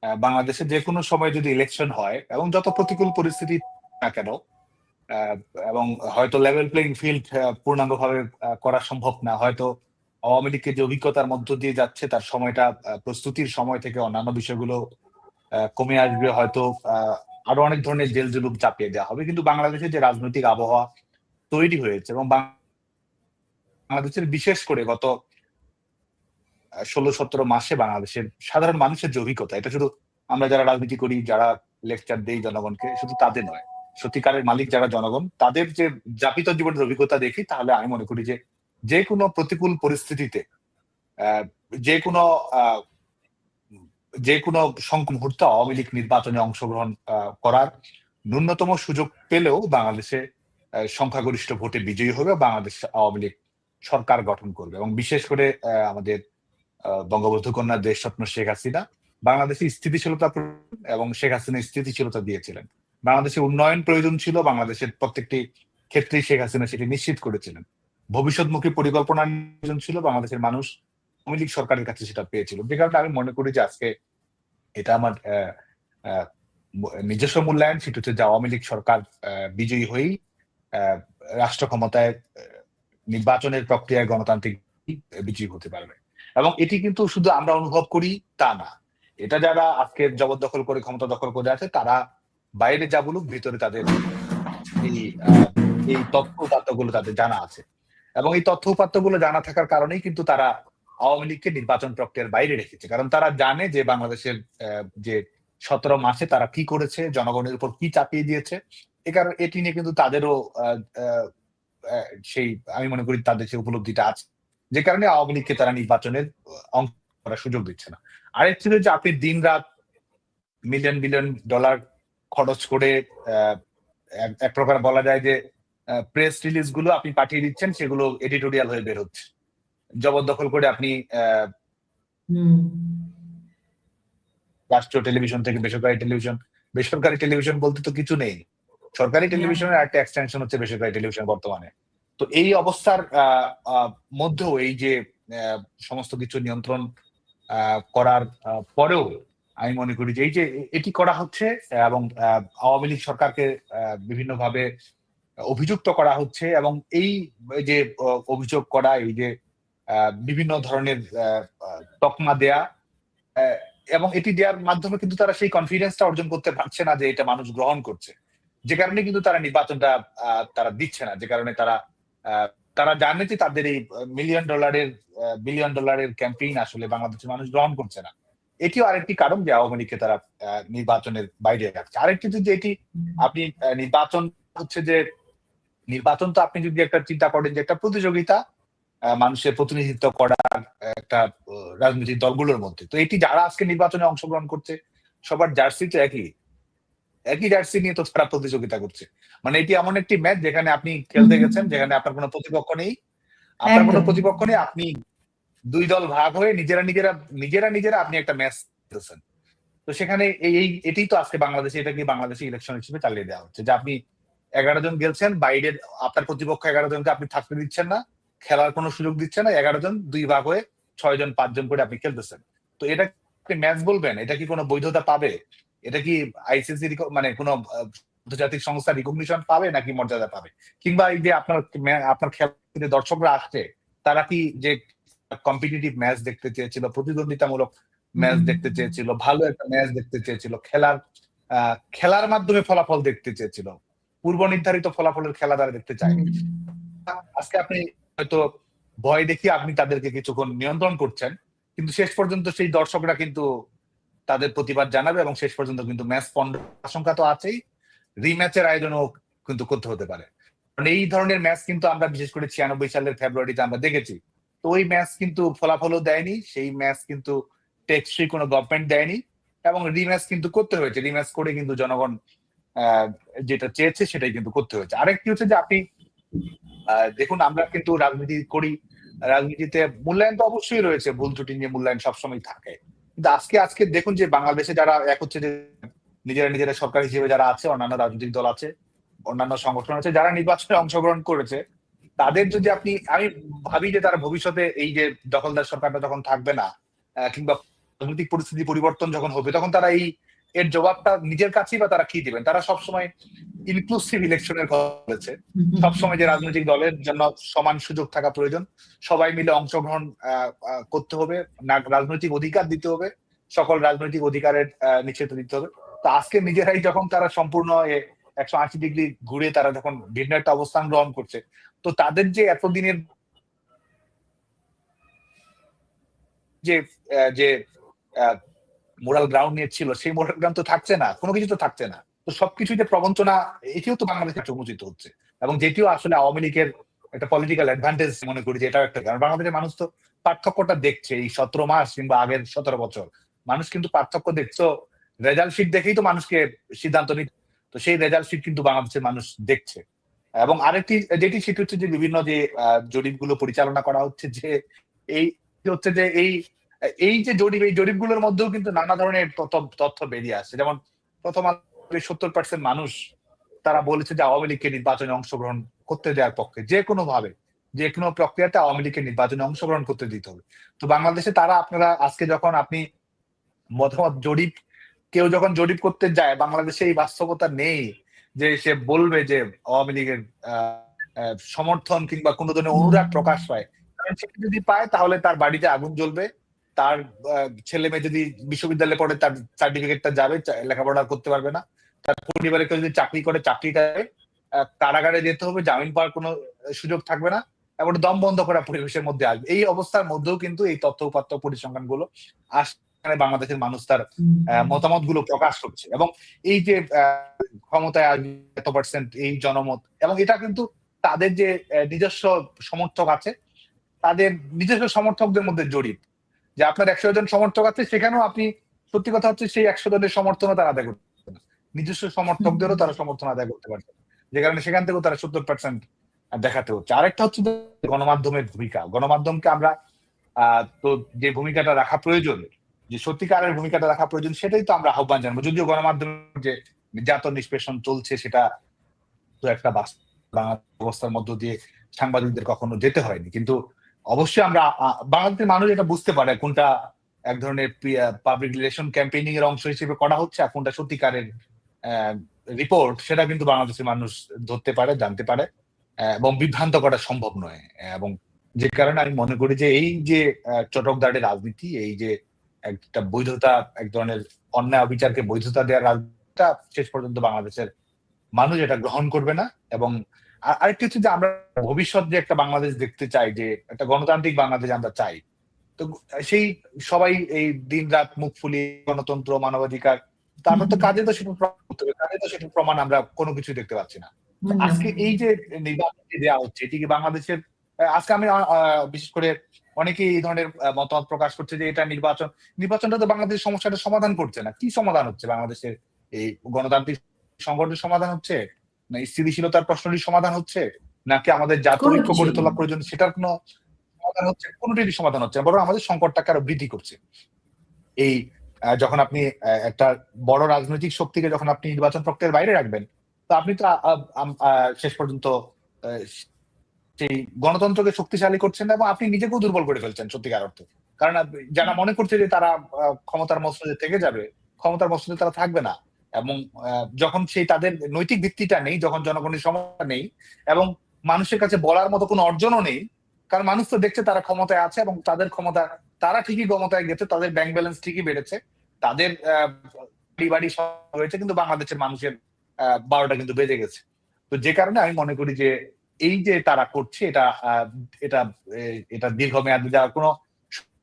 বাংলাদেশে যে কোনো সময় যদি ইলেকশন হয় এবং যত প্রতিকূল পরিস্থিতি না কেন, আহ, এবং হয়তো লেভেল প্লেইং ফিল্ড পূর্ণাঙ্গভাবে করা সম্ভব না, হয়তো আওয়ামী লীগের যে অভিজ্ঞতার মধ্য দিয়ে যাচ্ছে তার সময়টা প্রস্তুতির সময় থেকে অন্যান্য বিষয়গুলো কমে আসবে, হয়তো আরো অনেক ধরনের জেল জুলুম চাপিয়ে দেওয়া হবে, কিন্তু বাংলাদেশের যে রাজনৈতিক আবহাওয়া তৈরি হয়েছে এবং বাংলাদেশের বিশেষ করে গত 16-17 মাসে বাংলাদেশের সাধারণ মানুষের যে অভিজ্ঞতা, এটা শুধু আমরা যারা রাজনীতি করি, যারা লেকচার দেই জনগণকে, শুধু তাদের নয়, সত্যিকারের মালিক যারা জনগণ, তাদের যে যাপিত জীবনের অভিজ্ঞতা দেখি, তাহলে আমি মনে করি যে যে কোনো প্রতিকূল পরিস্থিতিতে আহ, যে কোনো আহ, যে কোনো সংকট মুহূর্তে আওয়ামী লীগ নির্বাচনে অংশগ্রহণ করার ন্যূনতম সুযোগ পেলেও বাংলাদেশে সংখ্যাগরিষ্ঠ ভোটে বিজয়ী হবে, বাংলাদেশ আওয়ামী লীগ সরকার গঠন করবে। এবং বিশেষ করে আমাদের বঙ্গবন্ধু কন্যা দেশরত্ন শেখ হাসিনা বাংলাদেশে স্থিতিশীলতা এবং শেখ হাসিনা স্থিতিশীলতা দিয়েছিলেন। বাংলাদেশে উন্নয়ন প্রয়োজন ছিল, বাংলাদেশের প্রত্যেকটি ক্ষেত্রেই শেখ হাসিনা সেটি নিশ্চিত করেছিলেন। ভবিষ্যৎমুখী পরিকল্পনা প্রয়োজন ছিল, বাংলাদেশের মানুষ আওয়ামী লীগ সরকারের কাছে সেটা পেয়েছিল। যে কারণে আমি মনে করি যে আজকে এটা আমার আহ, নিজস্ব মূল্যায়ন, সেটা হচ্ছে যে আওয়ামী লীগ সরকার বিজয়ী হয়েই আহ, রাষ্ট্র ক্ষমতায় নির্বাচনের প্রক্রিয়ায় গণতান্ত্রিক বিজয়ী হতে পারবে। এবং এটি কিন্তু শুধু আমরা অনুভব করি তা না, এটা যারা আজকে জবরদখল করে ক্ষমতা দখল করে আছে তারা বাইরে যা বলুক, ভিতরে তাদের এই এই তথ্য উপাত্তগুলো তাদের জানা আছে। এবং এই তথ্য উপাত্তগুলো জানা থাকার কারণেই কিন্তু তারা আওয়ামী লীগকে নির্বাচন প্রক্রিয়ার বাইরে রেখেছে, কারণ তারা জানে যে বাংলাদেশের যে 17 মাসে তারা কি করেছে, জনগণের উপর কি চাপিয়ে দিয়েছে। এ কারণে এটি নিয়ে কিন্তু তাদেরও সেই, আমি মনে করি তাদের সেই উপলব্ধিটা আছে, যে কারণে আওয়ামী লীগকে তারা নির্বাচনের অংশ করার সুযোগ দিচ্ছে না। আরেকটি হচ্ছে যে আপনি দিন রাত মিলিয়ন বিলিয়ন ডলার খরচ করে এক প্রকার বলা যায় যে প্রেস রিলিজ গুলো আপনি পাঠিয়ে দিচ্ছেন, সেগুলো এডিটোরিয়াল হয়ে বের হচ্ছে। জবরদখল করে আপনি রাষ্ট্রীয় টেলিভিশন থেকে বেসরকারি টেলিভিশন বলতে তো কিছু নেই, সরকারি টেলিভিশনের একটা এক্সটেনশন হচ্ছে বেসরকারি টেলিভিশন বর্তমানে। তো এই অবস্থার মধ্যেও এই যে সমস্ত কিছু নিয়ন্ত্রণ করার পরেও আমি মনে করি যে এই যে এটি করা হচ্ছে এবং আওয়ামী লীগ সরকারকে বিভিন্নভাবে অভিযুক্ত করা হচ্ছে, এবং এই যে অভিযোগ করা, এই যে বিভিন্ন ধরনের তকমা দেয়া, এবং এটি দেওয়ার মাধ্যমে কিন্তু তারা সেই কনফিডেন্সটা অর্জন করতে পারছে না যে এটা মানুষ গ্রহণ করছে, যে কারণে কিন্তু তারা নির্বাচনটা তারা দিচ্ছে না, যে কারণে তারা তারা জানে যে তাদের এই বিলিয়ন ডলারের ক্যাম্পেইন আসলে বাংলাদেশের মানুষ গ্রহণ করছে না। এটিও আরেকটি কারণ যে আওয়ামী লীগকে তারা নির্বাচনের বাইরে রাখছে। আরেকটি যে এটি আপনি নির্বাচন হচ্ছে যে নির্বাচন তো আপনি যদি একটা চিন্তা করেন যে একটা প্রতিযোগিতা মানুষের প্রতিনিধিত্ব করার একটা রাজনৈতিক দলগুলোর মধ্যে, তো এটি যারা আজকে নির্বাচনে অংশগ্রহণ করছে সবার জার্সি তো একই জার্সি নিয়ে তো তারা প্রতিযোগিতা করছে। মানে এটি এমন একটি ম্যাচ যেখানে আপনি খেলতে গেছেন, যেখানে আপনার কোনো প্রতিপক্ষ নেই, আপনি দুই দল ভাগ হয়ে নিজেরা আপনি একটা ম্যাচ খেলতেছেন। তো সেখানে এটি তো আজকে বাংলাদেশে, এটাকে বাংলাদেশে ইলেকশন হিসেবে চালিয়ে দেওয়া হচ্ছে, যে আপনি 11 জন গেলছেন, বাইরের আপনার প্রতিপক্ষ 11 জনকে আপনি থাকতে দিচ্ছেন না, খেলার কোনো সুযোগ দিচ্ছে না, 11 জন দুই ভাগ হয়ে 6 জন 5 জন করে আপনি খেলতেছেন। তো এটা আপনি ম্যাচ বলবেন? এটা কি কোনো বৈধতা পাবে? এটা কি আইসিসি মানে কোনো আন্তর্জাতিক সংস্থা রিকগনিশন পাবে নাকি মর্যাদা পাবে? কিংবা এই যে আপনার খেলা দর্শকরা আসছে, তারা কি যে কম্পিটিটিভ ম্যাচ দেখতে চেয়েছিল, প্রতিদ্বন্দ্বিতামূলক ম্যাচ দেখতে চেয়েছিল, ভালো একটা ম্যাচ দেখতে চেয়েছিল, খেলার মাধ্যমে ফলাফল দেখতে চেয়েছিল, পূর্ব নির্ধারিত ফলাফলের খেলা তারা দেখতে চায়নি। আজকে আপনি হয়তো ভয় দেখিয়ে আপনি তাদেরকে কিছুক্ষণ নিয়ন্ত্রণ করছেন, কিন্তু শেষ পর্যন্ত সেই দর্শকরা কিন্তু তাদের প্রতিবাদ জানাবে, এবং শেষ পর্যন্ত কিন্তু ম্যাচ পন্ডের আশঙ্কা তো আছেই, রিম্যাচের আয়োজনও কিন্তু করতে হতে পারে। কারণ এই ধরনের ম্যাচ কিন্তু আমরা বিশেষ করে 96 সালের ফেব্রুয়ারিতে আমরা দেখেছি। তো ওই ম্যাচ কিন্তু ফলাফলও দেয়নি, সেই ম্যাচ কিন্তু টেকসই কোনো গভর্নমেন্ট দেয়নি, এবং রিম্যাচ কিন্তু করতে হয়েছে, রিম্যাচ করে কিন্তু জনগণ যেটা চেয়েছে সেটাই কিন্তু করতে হয়েছে। আরেকটি হচ্ছে যে আপনি দেখুন, আমরা কিন্তু রাজনীতি করি, রাজনীতিতে মূল্যায়ন তো অবশ্যই রয়েছে, ভুল ত্রুটি নিয়ে মূল্যায়ন সবসময় থাকে, কিন্তু আজকে দেখুন যে বাংলাদেশে যারা এক হচ্ছে যে নিজেরা সরকার হিসেবে যারা আছে, অন্যান্য রাজনৈতিক দল আছে, অন্যান্য সংগঠন আছে, যারা নির্বাচনে অংশগ্রহণ করেছে, তাদের যদি আমি ভাবি যে তারা ভবিষ্যতে এই যে দখলদার সরকারটা যখন থাকবে না, কিংবা রাজনৈতিক পরিস্থিতি পরিবর্তন যখন হবে তখন তারা এর জবাবটা নিজের কাছেই বা তারা কি দিবেন। তারা সবসময় ইনক্লুসিভ ইলেকশনের কথা বলেছে, সবসময় যে রাজনৈতিক দলের জন্য সমান সুযোগ থাকা প্রয়োজন, সবাই মিলে অংশগ্রহণ করতে হবে, রাজনৈতিক অধিকার দিতে হবে, সকল রাজনৈতিক অধিকারের নিশ্চিত দিতে হবে। তো আজকে নিজেরাই যখন তারা সম্পূর্ণ 180 ডিগ্রি ঘুরে তারা যখন ভিন্ন একটা অবস্থান গ্রহণ করছে, তো তাদের যে এতদিনের যে যে মোরাল গ্রাউন্ড নিয়ে ছিল, সেই মোরাল গ্রাউন্ড তো থাকছে না, কোনো কিছু তো থাকছে না। তো সবকিছুই যে প্রবঞ্চনা, এটিও তো বাংলাদেশে চমুচিত হচ্ছে, এবং যেটিও আসলে আওয়ামী লীগের একটা পলিটিক্যাল অ্যাডভান্টেজ মনে করি যে এটাও একটা কারণ। বাংলাদেশের মানুষ তো পার্থক্যটা দেখছে এই 17 মাস কিংবা আগের 17 বছর, মানুষ কিন্তু পার্থক্য দেখছো। রেজাল্ট শিট দেখেই তো মানুষকে সিদ্ধান্ত নিতে, তো সেই রেজাল্ট শিট কিন্তু বাংলাদেশের মানুষ দেখছে। এবং আরেকটি যেটি সেটি হচ্ছে যে বিভিন্ন যে জরিপগুলো পরিচালনা করা হচ্ছে, যে এই হচ্ছে যে এই যে জরিপ, এই জরিপগুলোর মধ্যেও কিন্তু নানা ধরনের তথ্য বেরিয়ে আসছে। যেমন প্রথম 70% মানুষ তারা বলেছে যে আওয়ামী লীগকে নির্বাচনে অংশগ্রহণ করতে দেওয়ার পক্ষে, যে কোনো ভাবে যে কোনো প্রক্রিয়াতে আওয়ামী লীগকে নির্বাচনে অংশগ্রহণ করতে দিতে হবে। তো বাংলাদেশে তারা আপনারা আজকে যখন আপনি মতামত জরিপ, কেউ যখন জরিপ করতে যায়, বাংলাদেশে এই বাস্তবতা নেই যে সে বলবে যে আওয়ামী লীগের সমর্থন কিংবা কোনো ধরনের অনুরাগ প্রকাশ পায়। কারণ সেটা যদি পায় তাহলে তার বাড়িতে আগুন জ্বলবে, তার ছেলে মেয়ে যদি বিশ্ববিদ্যালয়ে পড়ে তার সার্টিফিকেটটা যাবে, লেখাপড়া করতে পারবে না, তার পরিবারে কেউ যদি চাকরি করে চাকরিটা কারাগারে যেতে হবে, জামিন পাওয়ার কোনো সুযোগ থাকবে না, এবং দম বন্ধ করা পরিবেশের মধ্যে আসবে। এই অবস্থার মধ্যেও কিন্তু এই তথ্য উপাত্ত পরিসংখ্যান গুলো আসলে বাংলাদেশের মানুষ তার মতামত গুলো প্রকাশ করছে, এবং এই যে ক্ষমতায় আসবে এত পার্সেন্ট এই জনমত, এবং এটা কিন্তু তাদের যে নিজস্ব সমর্থক আছে, তাদের নিজস্ব সমর্থকদের মধ্যে জড়িত, যে আপনার 100 জন সমর্থক আছে, সেখানেও আপনি সত্যি কথা হচ্ছে সেই 100 জনের সমর্থনও তারা আদায় করতে পারছে না, নিজস্ব সমর্থকদেরও তারা সমর্থন আদায় করতে পারছে না, যে কারণে সেখান থেকেও তারা 70% দেখাতে হচ্ছে। আরেকটা হচ্ছে গণমাধ্যমের ভূমিকা। গণমাধ্যমকে আমরা তো যে ভূমিকাটা রাখা প্রয়োজন, যে সত্যিকারের ভূমিকাটা রাখা প্রয়োজন, সেটাই তো আমরা আহ্বান জানাবো। যদিও গণমাধ্যমের যে নির্যাতন নিষ্পেষণ চলছে, সেটা তো একটা অবস্থার মধ্য দিয়ে সাংবাদিকদের কখনো যেতে হয়নি, কিন্তু অবশ্যই আমরা বাংলাদেশের মানুষ এটা বুঝতে পারে কোনটা এক ধরনের পাবলিক রিলেশন ক্যাম্পেইনিং এর অংশ হিসেবে করা হচ্ছে আর কোনটা সত্যিকারের রিপোর্ট, সেটা কিন্তু বাংলাদেশের মানুষ ধরতে পারে, জানতে পারে, এবং বিভ্রান্ত করা সম্ভব নয়। এবং যে কারণে আমি মনে করি যে এই যে চটকদারের রাজনীতি, এই যে একটা বৈধতা, এক ধরনের অন্যায় অবিচারকে বৈধতা দেওয়ার রাজনীতিটা শেষ পর্যন্ত বাংলাদেশের মানুষ এটা গ্রহণ করবে না। এবং আরেকটি হচ্ছে যে আমরা ভবিষ্যৎ যে একটা বাংলাদেশ দেখতে চাই, যে একটা গণতান্ত্রিক বাংলাদেশ আমরা চাই, তো সেই সবাই এই দিন রাত মুখ ফুলিয়ে গণতন্ত্র, মানবাধিকার, তারপর তো কাজে তো সেটা প্রমাণ করতে হবে, কাজে তো সেটা প্রমাণ আমরা কোনো কিছু দেখতে পাচ্ছি না। আজকে এই যে নির্বাচন দেওয়া হচ্ছে, এটি কি বাংলাদেশের, আজকে আমি বিশেষ করে অনেকেই এই ধরনের মতামত প্রকাশ করছে যে এটা নির্বাচনটা তো বাংলাদেশের সমস্যাটা সমাধান করছে না। কি সমাধান হচ্ছে বাংলাদেশের? এই গণতান্ত্রিক সংকটের সমাধান হচ্ছে, না স্থিতিশীলতার প্রশ্নটির সমাধান হচ্ছে, নাকি আমাদের জাতীয় ঐক্য গড়ে তোলা প্রয়োজন সেটার কোনো সমাধান হচ্ছে? কোনটিরই সমাধান হচ্ছে না, বরং আমাদের সংকটটাকে আরো বৃদ্ধি করছে। এই যখন আপনি একটা বড় রাজনৈতিক শক্তিকে যখন আপনি নির্বাচন প্রক্রিয়ার বাইরে রাখবেন, তো আপনি তো শেষ পর্যন্ত সেই গণতন্ত্রকে শক্তিশালী করছেন না, এবং আপনি নিজেকেও দুর্বল করে ফেলছেন সত্যিকার অর্থে। কারণ যারা মনে করছে যে তারা ক্ষমতার মসনদে থেকে যাবে, ক্ষমতার মসনদে তারা থাকবে না। এবং যখন সেই তাদের নৈতিক ভিত্তিটা নেই, যখন জনগণের সমর্থন নেই, এবং মানুষের কাছে বলার মতো কোনো অর্জনও নেই, কারণ মানুষ তো দেখছে তারা ক্ষমতায় আছে, এবং তাদের ক্ষমতা, তারা ঠিকই ক্ষমতায় গেছে, তাদের ব্যাংক ব্যালেন্স ঠিকই বেড়েছে, তাদের বাড়ি হয়েছে, কিন্তু বাংলাদেশের মানুষের 12টা কিন্তু বেজে গেছে। তো যে কারণে আমি মনে করি যে এই যে তারা করছে, এটা এটা এটা দীর্ঘমেয়াদী যাওয়ার কোনো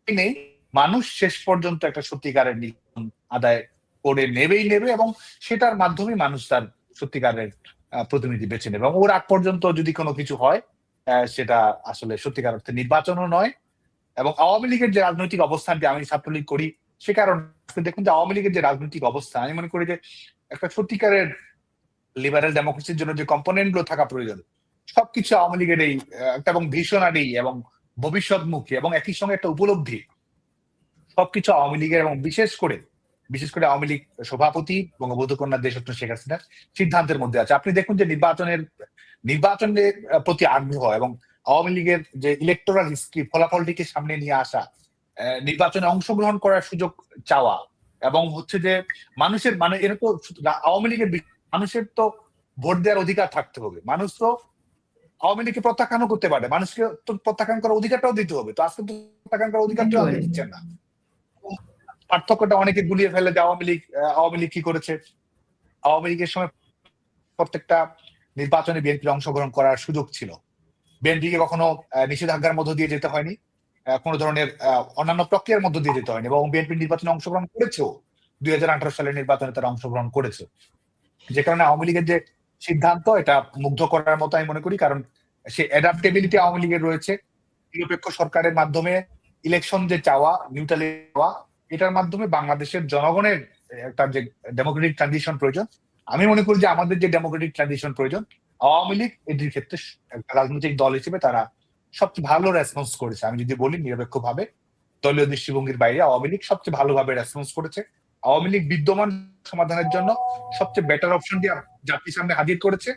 নেই। মানুষ শেষ পর্যন্ত একটা সত্যিকারের নির্বাচন আদায় করে নেবে, এবং সেটার মাধ্যমে মানুষ তার সত্যিকারের প্রতিনিধি বেছে নেবে, এবং ওর আগ পর্যন্ত যদি কোনো কিছু হয়, সেটা আসলে সত্যিকার অর্থে নির্বাচনও নয়। এবং আওয়ামী লীগের যে রাজনৈতিক অবস্থানটি, আমি ছাত্রলীগ করি, সে কারণে দেখুন যে আওয়ামী লীগের যে রাজনৈতিক অবস্থান, আমি মনে করি যে একটা সত্যিকারের লিবারেল ডেমোক্রেসির জন্য যে কম্পোনেন্ট গুলো থাকা প্রয়োজন, সবকিছু আওয়ামী লীগের এই একটা, এবং ভিশনারি এবং ভবিষ্যৎমুখী এবং একই সঙ্গে একটা উপলব্ধি, সবকিছু আওয়ামী লীগের, এবং বিশেষ করে আওয়ামী লীগ সভাপতি বঙ্গবন্ধু কন্যা দেশরত্ন শেখ হাসিনার সিদ্ধান্তের মধ্যে আছে। আপনি দেখুন যে নির্বাচনের প্রতি আগ্রহ এবং আওয়ামী লীগের যে ইলেকটোরাল হিস্ট্রি, ফলাফলটিকে সামনে নিয়ে আসা, নির্বাচনে অংশগ্রহণ করার সুযোগ চাওয়া এবং হচ্ছে যে মানুষের মানে এরা তো আওয়ামী লীগের মানুষের তো ভোট দেওয়ার অধিকার থাকতে হবে। মানুষ তো আওয়ামী লীগকে প্রত্যাখ্যানও করতে পারে, মানুষকে তো প্রত্যাখ্যান করার অধিকারটাও দিতে হবে। তো আজকে তো প্রত্যাখ্যান করার অধিকারটাও আপনি দিচ্ছেন না। পার্থক্যটা অনেকে গুলিয়ে ফেলে যে আওয়ামী লীগ কি করেছে। আওয়ামী লীগের সময় প্রত্যেকটা নির্বাচনে বিএনপির অংশগ্রহণ করার সুযোগ ছিল। বিএনপিকে কখনো নিষেধাজ্ঞার মধ্য দিয়ে যেতে হয়নি, কোনো ধরনের অন্যান্য প্রক্রিয়ার মধ্য দিয়ে যেতে হয়নি এবং বিএনপি নির্বাচনে অংশগ্রহণ করেছেও। 2018 সালের নির্বাচনে তারা অংশগ্রহণ করেছে, যে কারণে আওয়ামী লীগের যে সিদ্ধান্ত এটা মুগ্ধ করার মতো আমি মনে করি। কারণ সে অ্যাডাপ্টেবিলিটি আওয়ামী লীগের রয়েছে। নিরপেক্ষ সরকারের মাধ্যমে ইলেকশন যে চাওয়া, নিউট্রালিটি চাওয়া, এটার মাধ্যমে বাংলাদেশের জনগণের একটা যে ডেমোক্রেটিক ট্রানজিশন প্রয়োজন, আমি মনে করি যে আমাদের যে ডেমোক্রেটিক ট্রানজিশন প্রয়োজন, আওয়ামী লীগ এটির ক্ষেত্রে একটা রাজনৈতিক দল হিসেবে তারা সবচেয়ে ভালো রেসপন্স করেছে। আমি যদি বলি নিরপেক্ষভাবে, দলীয় দৃষ্টিভঙ্গির বাইরে আওয়ামী লীগ সবচেয়ে ভালোভাবে রেসপন্স করেছে। আওয়ামী লীগ বিদ্যমান সমাধানের জন্য সবচেয়ে বেটার অপশনটি জাতির সামনে হাজির করেছে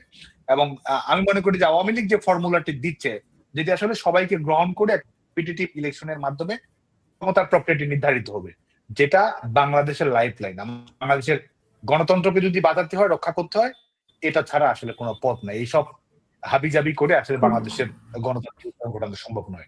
এবং আমি মনে করি যে আওয়ামী লীগ যে ফর্মুলাটি দিচ্ছে, যেটি আসলে সবাইকে গ্রহণ করে কম্পিটিটিভ ইলেকশনের মাধ্যমে ক্ষমতার প্রক্রিয়াটি নির্ধারিত হবে, যেটা বাংলাদেশের লাইফ লাইন। বাংলাদেশের গণতন্ত্রকে যদি বাঁচাতে হয়, রক্ষা করতে হয়, এটা ছাড়া আসলে কোনো পথ নাই। এইসব হাবিজাবি করে আসলে বাংলাদেশের গণতন্ত্র ঘটানো সম্ভব নয়।